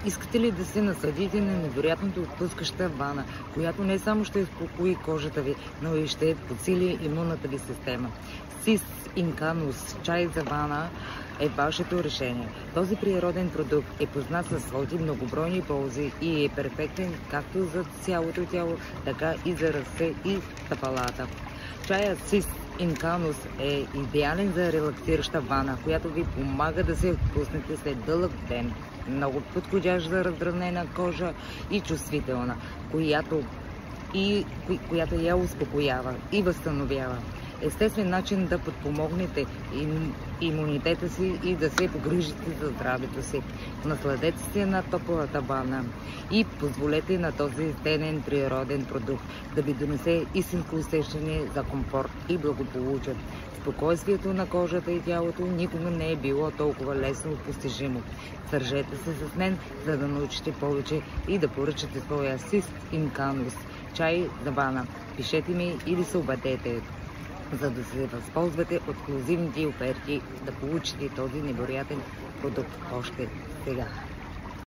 Искате ли да се насладите на невероятното отпускаща вана, която не само ще успокои кожата ви, но и ще подсили имунната ви система? Cis Incanus чай за вана е вашето решение. Този природен продукт е познат със своите многобройни ползи и е перфектен както за цялото тяло, така и за ръце и стъпалата. Чаят Cis Incanus е идеален за релаксираща вана, която ви помага да се отпуснете след дълъг ден. Много подходящ за раздравнена кожа и чувствителна, която я успокоява и възстановява. Естествен начин да подпомогнете имунитета си и да се погрижите за здравето си. Насладете се на топлата вана и позволете на този ценен природен продукт да ви донесе истинско усещане за комфорт и благополучие. Спокойствието на кожата и тялото никога не е било толкова лесно постижимо. Свържете се с мен, за да научите повече и да поръчате своя Cis Incanus чай за вана. Пишете ми или се обадете, за да се възползвате от ексклузивните оферти, да получите този невероятен продукт още сега.